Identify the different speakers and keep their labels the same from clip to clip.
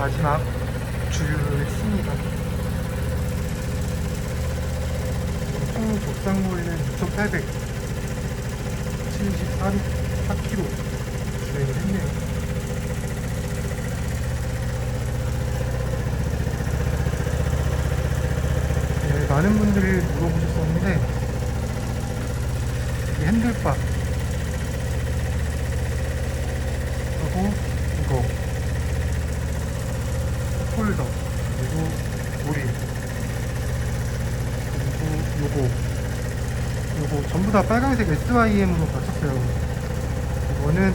Speaker 1: 마지막 주유를 했습니다. 총 적상거리는 2,874km 주행을 했네요. 네, 많은 분들이 물어보셨었는데 이 핸들바 그리고 이거 홀더 그리고 우리 그리고 요거 전부 다 빨간색 SYM으로 맞췄어요. 이거는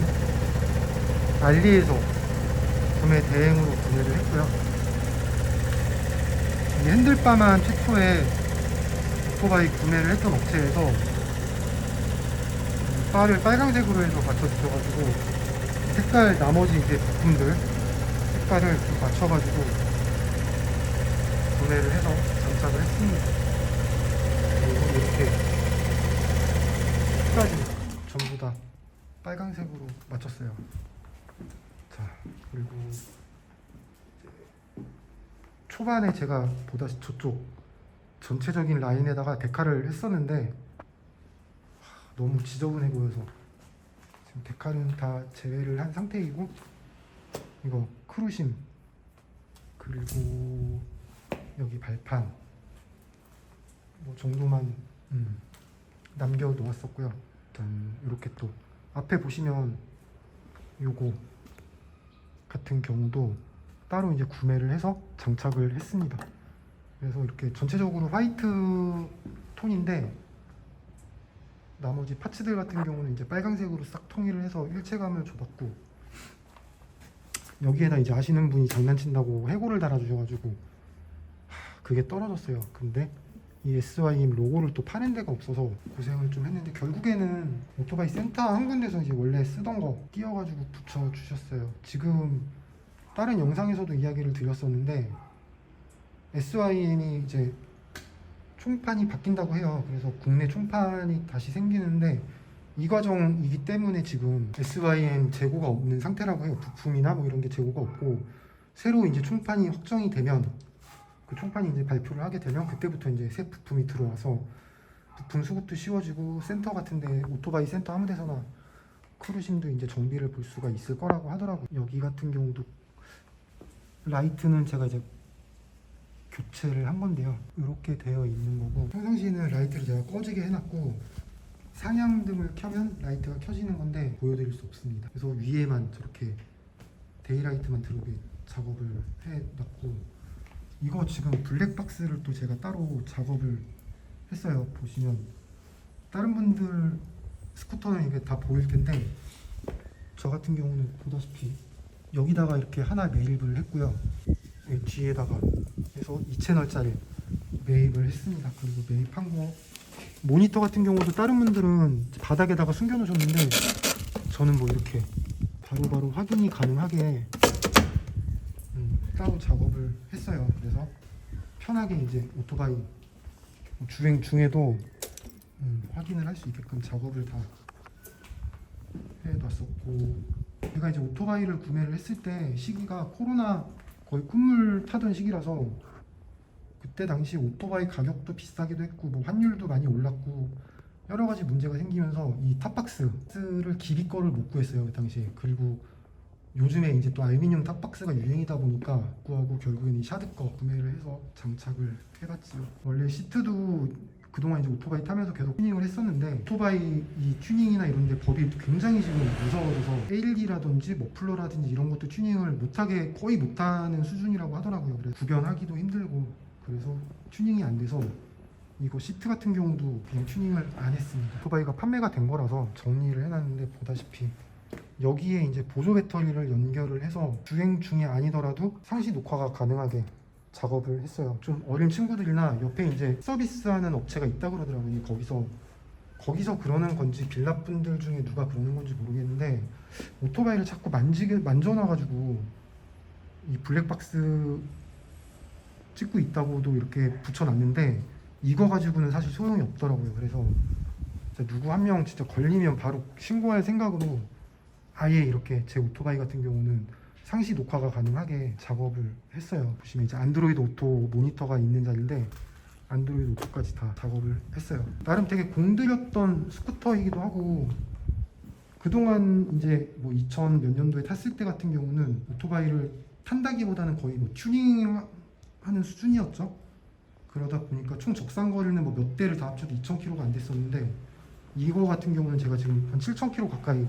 Speaker 1: 알리에서 구매 대행으로 구매를 했고요. 이 핸들바만 최초에 오토바이 구매를 했던 업체에서 바를 빨간색으로 해서 맞춰주셔가지고 색깔 나머지 이제 부품들 색깔을 좀 맞춰가지고 구매를 해서 장착을 했습니다. 그리고 이렇게 끝까지 전부 다 빨간색으로 맞췄어요. 자, 그리고 초반에 제가 보다시피 저쪽 전체적인 라인에다가 데칼을 했었는데 너무 지저분해 보여서 지금 데칼은 다 제외를 한 상태이고, 이거 크루심 그리고 여기 발판 뭐 정도만 남겨 놓았었고요. 일단 이렇게 또 앞에 보시면 요거 같은 경우도 따로 이제 구매를 해서 장착을 했습니다. 그래서 이렇게 전체적으로 화이트 톤인데 나머지 파츠들 같은 경우는 이제 빨간색으로 싹 통일을 해서 일체감을 줘봤고, 여기에다 이제 아시는 분이 장난친다고 해고를 달아주셔가지고 그게 떨어졌어요. 근데 이 SYM 로고를 또 파는 데가 없어서 고생을 좀 했는데, 결국에는 오토바이 센터 한 군데서 이제 원래 쓰던 거 띄워가지고 붙여주셨어요. 지금 다른 영상에서도 이야기를 드렸었는데 SYM이 이제 총판이 바뀐다고 해요. 그래서 국내 총판이 다시 생기는데 이 과정이기 때문에 지금 SYM 재고가 없는 상태라고 해요. 부품이나 뭐 이런 게 재고가 없고, 새로 이제 총판이 확정이 되면, 그 총판이 이제 발표를 하게 되면 그때부터 이제 새 부품이 들어와서 부품 수급도 쉬워지고, 센터 같은데 오토바이 센터 아무 데서나 크루심도 이제 정비를 볼 수가 있을 거라고 하더라고요. 여기 같은 경우도 라이트는 제가 이제 교체를 한 건데요. 이렇게 되어 있는 거고, 평상시에는 라이트를 제가 꺼지게 해놨고 상향등을 켜면 라이트가 켜지는 건데 보여드릴 수 없습니다. 그래서 위에만 저렇게 데이라이트만 들어오게 작업을 해놨고, 이거 지금 블랙박스를 또 제가 따로 작업을 했어요. 보시면 다른 분들 스쿠터는 이게 다 보일 텐데 저 같은 경우는 보다시피 여기다가 이렇게 하나 매입을 했고요. 뒤에다가 해서 2채널짜리 매입을 했습니다. 그리고 매입한 거 모니터 같은 경우도 다른 분들은 바닥에다가 숨겨 놓으셨는데 저는 뭐 이렇게 바로바로 확인이 가능하게 따로 작업을 했어요. 그래서 편하게 이제 오토바이 주행 중에도 확인을 할 수 있게끔 작업을 다 해놨었고, 제가 이제 오토바이를 구매를 했을 때 시기가 코로나 거의 콧물 타던 시기라서 그때 당시 오토바이 가격도 비싸기도 했고 뭐 환율도 많이 올랐고 여러 가지 문제가 생기면서 이 탑박스를 길이 거를 못 구했어요, 그 당시에. 그리고 요즘에 이제 또 알루미늄 탑박스가 유행이다 보니까 구하고 결국엔 이 샤드 거 구매를 해서 장착을 해봤지요. 원래 시트도 그동안 이제 오토바이 타면서 계속 튜닝을 했었는데 오토바이 이 튜닝이나 이런 데 법이 굉장히 지금 무서워져서 ALD라든지 머플러라든지 이런 것도 튜닝을 못하게, 거의 못하는 수준이라고 하더라고요. 그래서 구변하기도 힘들고, 그래서 튜닝이 안 돼서 이거 시트 같은 경우도 그냥 튜닝을 안 했습니다. 오토바이가 판매가 된 거라서 정리를 해놨는데 보다시피 여기에 이제 보조 배터리를 연결을 해서 주행 중에 아니더라도 상시 녹화가 가능하게 작업을 했어요. 좀 어린 친구들이나 옆에 이제 서비스하는 업체가 있다 그러더라고요. 거기서 그러는 건지 빌라 분들 중에 누가 그러는 건지 모르겠는데 오토바이를 자꾸 만져놔가지고 이 블랙박스 찍고 있다고도 이렇게 붙여놨는데 이거 가지고는 사실 소용이 없더라고요. 그래서 누구 한 명 진짜 걸리면 바로 신고할 생각으로 아예 이렇게 제 오토바이 같은 경우는 상시 녹화가 가능하게 작업을 했어요. 보시면 이제 안드로이드 오토 모니터가 있는 자리인데 안드로이드 오토까지 다 작업을 했어요. 나름 되게 공들였던 스쿠터이기도 하고, 그동안 이제 뭐 2000 몇 년도에 탔을 때 같은 경우는 오토바이를 탄다기보다는 거의 뭐 튜닝하는 수준이었죠. 그러다 보니까 총 적상 거리는 뭐 몇 대를 다 합쳐도 2000km가 안 됐었는데, 이거 같은 경우는 제가 지금 한 7000km 가까이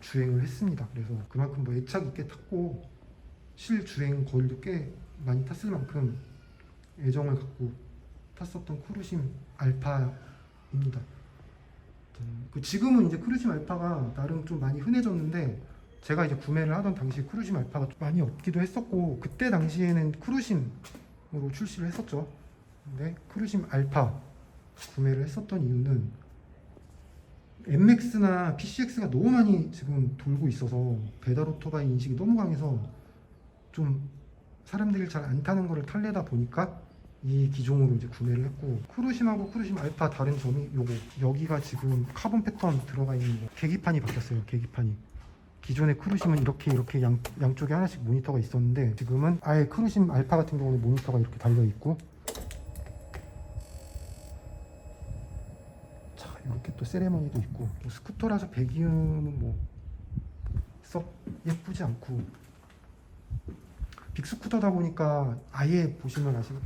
Speaker 1: 주행을 했습니다. 그래서 그만큼 뭐 애착 있게 탔고, 실주행 거리도 꽤 많이 탔을 만큼 애정을 갖고 탔었던 크루심 알파입니다. 지금은 이제 크루심 알파가 나름 좀 많이 흔해졌는데, 제가 이제 구매를 하던 당시 크루심 알파가 좀 많이 없기도 했었고, 그때 당시에는 크루심으로 출시를 했었죠. 근데 크루심 알파 구매를 했었던 이유는 MX나 PCX가 너무 많이 지금 돌고 있어서 배달 오토바이 인식이 너무 강해서 좀 사람들이 잘 안 타는 거를 탈래다 보니까 이 기종으로 이제 구매를 했고, 크루심하고 크루심 알파 다른 점이 요거, 여기가 지금 카본 패턴 들어가 있는 거, 계기판이 바뀌었어요. 계기판이 기존의 크루심은 이렇게 양쪽에 하나씩 모니터가 있었는데, 지금은 아예 크루심 알파 같은 경우는 모니터가 이렇게 달려 있고, 자 이렇게 또 세레머니도 있고, 또 스쿠터라서 배기음은 뭐 썩 예쁘지 않고, 빅스쿠터다 보니까 아예 보시면 아시는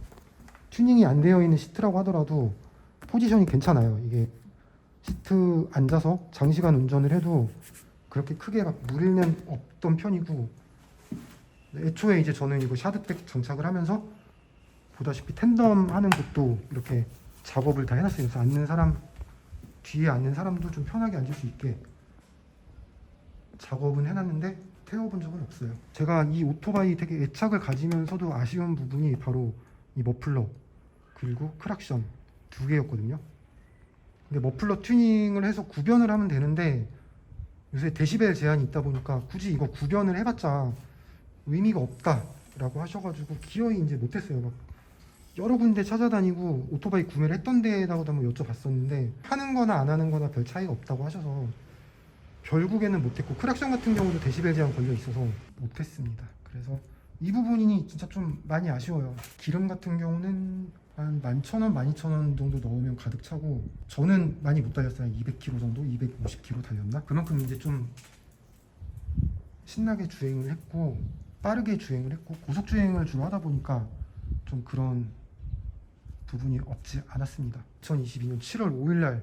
Speaker 1: 튜닝이 안 되어 있는 시트라고 하더라도 포지션이 괜찮아요. 이게 시트 앉아서 장시간 운전을 해도 그렇게 크게 막 무리는 없던 편이고, 애초에 이제 저는 이거 샤드백 장착을 하면서 보다시피 텐덤 하는 곳도 이렇게 작업을 다 해놨어요. 그래서 앉는 사람, 뒤에 앉는 사람도 좀 편하게 앉을 수 있게 작업은 해놨는데 태워본 적은 없어요. 제가 이 오토바이 되게 애착을 가지면서도 아쉬운 부분이 바로 이 머플러 그리고 크락션 두 개였거든요. 근데 머플러 튜닝을 해서 구변을 하면 되는데, 요새 데시벨 제한이 있다 보니까 굳이 이거 구변을 해봤자 의미가 없다라고 하셔가지고 기어이 이제 못했어요. 막 여러 군데 찾아다니고 오토바이 구매를 했던 데에다가도 한번 여쭤봤었는데, 하는 거나 안 하는 거나 별 차이가 없다고 하셔서 결국에는 못했고, 크락션 같은 경우도 데시벨 제한 걸려 있어서 못했습니다. 그래서 이 부분이 진짜 좀 많이 아쉬워요. 기름 같은 경우는 한 11,000원, 12,000원 정도 넣으면 가득 차고, 저는 많이 못 달렸어요. 200km 정도, 250km 달렸나? 그만큼 이제 좀 신나게 주행을 했고 빠르게 주행을 했고 고속 주행을 주로 하다 보니까 좀 그런 부분이 없지 않았습니다. 2022년 7월 5일 날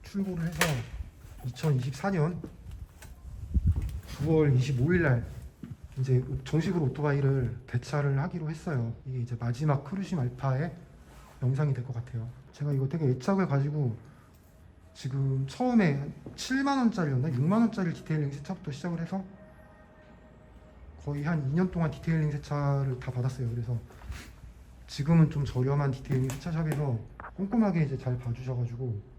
Speaker 1: 출고를 해서 2024년 9월 25일 날 이제 정식으로 오토바이를 대차를 하기로 했어요. 이게 이제 마지막 크루심 알파의 영상이 될 것 같아요. 제가 이거 되게 애착을 가지고 지금 처음에 7만원짜리였나 6만원짜리 디테일링 세차부터 시작을 해서 거의 한 2년 동안 디테일링 세차를 다 받았어요. 그래서 지금은 좀 저렴한 디테일링 세차샵에서 꼼꼼하게 이제 잘 봐주셔가지고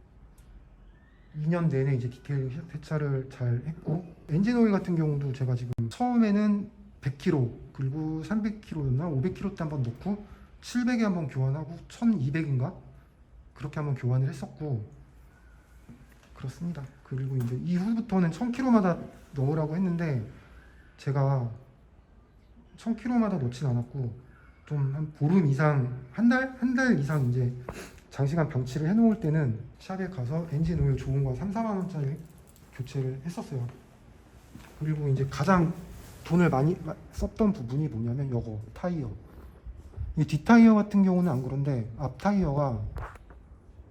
Speaker 1: 2년 내내 이제 디테일링 세차를 잘 했고, 엔진 오일 같은 경우도 제가 지금 처음에는 100km 그리고 300km였나 500km 때 한번 넣고 700에 한번 교환하고 1200인가 그렇게 한번 교환을 했었고 그렇습니다. 그리고 이제 이후부터는 1000km마다 넣으라고 했는데 제가 1000km마다 넣진 않았고 좀 한 보름 이상 한 달 이상 이제 장시간 방치를 해놓을 때는 샵에 가서 엔진 오일 좋은 거 3-4만원짜리 교체를 했었어요. 그리고 이제 가장 돈을 많이 썼던 부분이 뭐냐면 요거 타이어. 이 뒷타이어 같은 경우는 안 그런데 앞 타이어가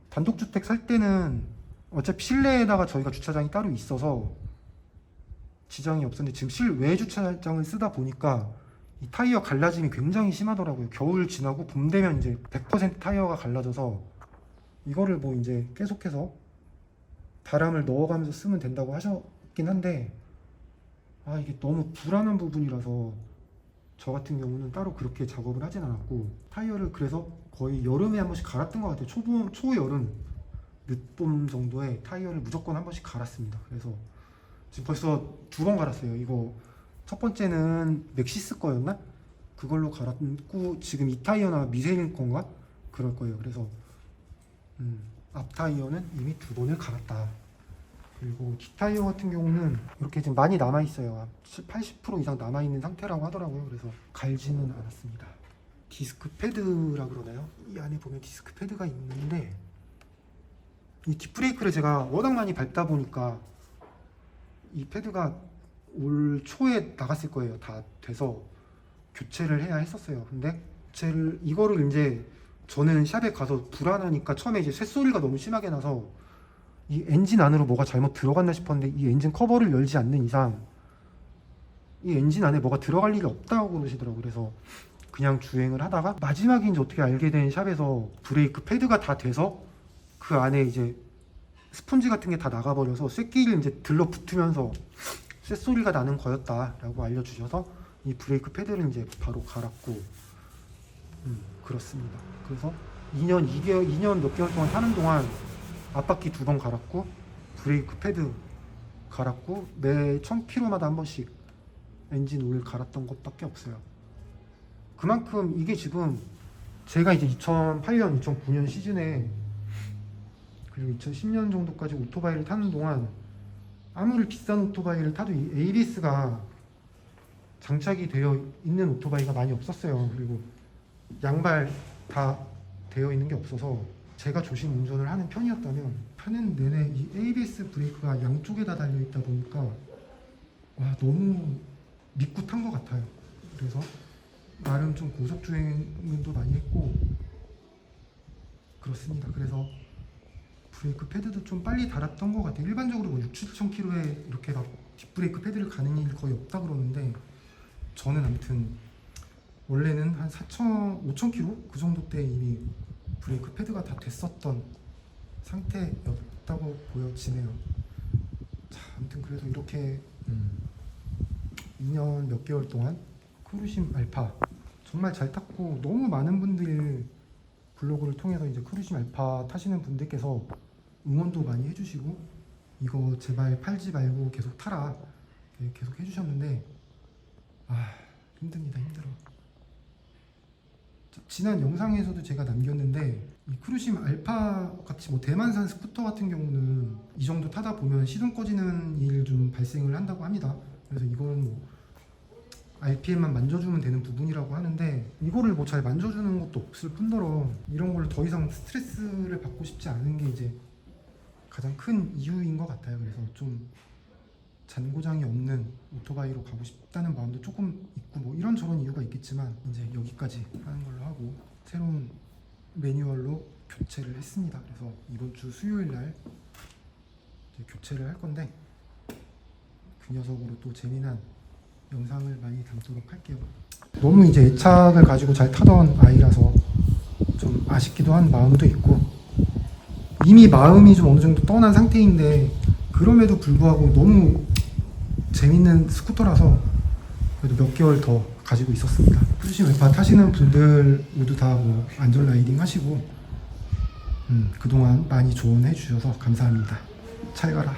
Speaker 1: 단독주택 살 때는 어차피 실내에다가 저희가 주차장이 따로 있어서 지장이 없었는데 지금 실외 주차장을 쓰다 보니까 이 타이어 갈라짐이 굉장히 심하더라고요. 겨울 지나고 봄 되면 이제 100% 타이어가 갈라져서 이거를 뭐 이제 계속해서 바람을 넣어가면서 쓰면 된다고 하셨긴 한데 이게 너무 불안한 부분이라서 저 같은 경우는 따로 그렇게 작업을 하진 않았고 타이어를 그래서 거의 여름에 한 번씩 갈았던 것 같아요. 초여름 늦봄 정도에 타이어를 무조건 한 번씩 갈았습니다. 그래서 지금 벌써 2번 갈았어요. 이거 첫 번째는 맥시스 거였나? 그걸로 갈았고 지금 이 타이어나 미쉐린 건가? 그럴 거예요. 그래서 앞 타이어는 이미 2번을 갈았다. 그리고 뒷타이어 같은 경우는 이렇게 지금 많이 남아있어요. 80% 이상 남아있는 상태라고 하더라고요. 그래서 갈지는 않았습니다. 디스크 패드라 그러나요? 이 안에 보면 디스크 패드가 있는데 이 뒷브레이크를 제가 워낙 많이 밟다 보니까 이 패드가 올 초에 나갔을 거예요. 다 돼서 교체를 해야 했었어요. 근데 이거를 이제 저는 샵에 가서 불안하니까 처음에 이제 쇳소리가 너무 심하게 나서 이 엔진 안으로 뭐가 잘못 들어갔나 싶었는데 이 엔진 커버를 열지 않는 이상 이 엔진 안에 뭐가 들어갈 일이 없다고 그러시더라고요. 그래서 그냥 주행을 하다가 마지막에 이제 어떻게 알게 된 샵에서 브레이크 패드가 다 돼서 그 안에 이제 스펀지 같은 게 다 나가버려서 쇳기를 이제 들러붙으면서 쇳소리가 나는 거였다라고 알려주셔서 이 브레이크 패드를 이제 바로 갈았고 그렇습니다. 그래서 2년 몇 개월 동안 타는 동안 앞바퀴 2번 갈았고 브레이크 패드 갈았고 매 1000km마다 한 번씩 엔진 오일 갈았던 것밖에 없어요. 그만큼 이게 지금 제가 이제 2008년, 2009년 시즌에 그리고 2010년 정도까지 오토바이를 타는 동안 아무리 비싼 오토바이를 타도 이 ABS가 장착이 되어 있는 오토바이가 많이 없었어요. 그리고 양발 다 되어 있는 게 없어서 제가 조심 운전을 하는 편이었다면 타는 내내 이 ABS 브레이크가 양쪽에다 달려 있다 보니까 와 너무 믿고 탄 것 같아요. 그래서 나름 좀 고속 주행도 많이 했고 그렇습니다. 그래서 브레이크 패드도 좀 빨리 달았던 것 같아요. 일반적으로 뭐 6,000km에 이렇게 막 뒷브레이크 패드를 가는 일이 거의 없다 그러는데 저는 아무튼 원래는 한 5,000km 그 정도 때 이미 브레이크 패드가 다 됐었던 상태였다고 보여지네요. 자, 아무튼 그래서 이렇게 2년 몇 개월 동안 크루심 알파 정말 잘 탔고 너무 많은 분들이 블로그를 통해서 이제 크루심 알파 타시는 분들께서 응원도 많이 해주시고 이거 제발 팔지 말고 계속 타라 계속 해주셨는데 힘듭니다. 힘들어. 지난 영상에서도 제가 남겼는데 이 크루심 알파 같이 뭐 대만산 스쿠터 같은 경우는 이 정도 타다 보면 시동 꺼지는 일 좀 발생을 한다고 합니다. 그래서 이거는 뭐 RPM만 만져주면 되는 부분이라고 하는데 이거를 뭐 잘 만져주는 것도 없을 뿐더러 이런 걸 더 이상 스트레스를 받고 싶지 않은 게 이제 가장 큰 이유인 것 같아요. 그래서 좀 잔고장이 없는 오토바이로 가고 싶다는 마음도 조금 있고 뭐 이런저런 이유가 있겠지만 이제 여기까지 하는 걸로 하고 새로운 매뉴얼로 교체를 했습니다. 그래서 이번 주 수요일 날 이제 교체를 할 건데 그 녀석으로 또 재미난 영상을 많이 담도록 할게요. 너무 이제 애착을 가지고 잘 타던 아이라서 좀 아쉽기도 한 마음도 있고 이미 마음이 좀 어느 정도 떠난 상태인데 그럼에도 불구하고 너무 재밌는 스쿠터라서 그래도 몇 개월 더 가지고 있었습니다. 크루심 알파 타시는 분들 모두 다 뭐 안전 라이딩 하시고 그동안 많이 조언해 주셔서 감사합니다. 잘 가라.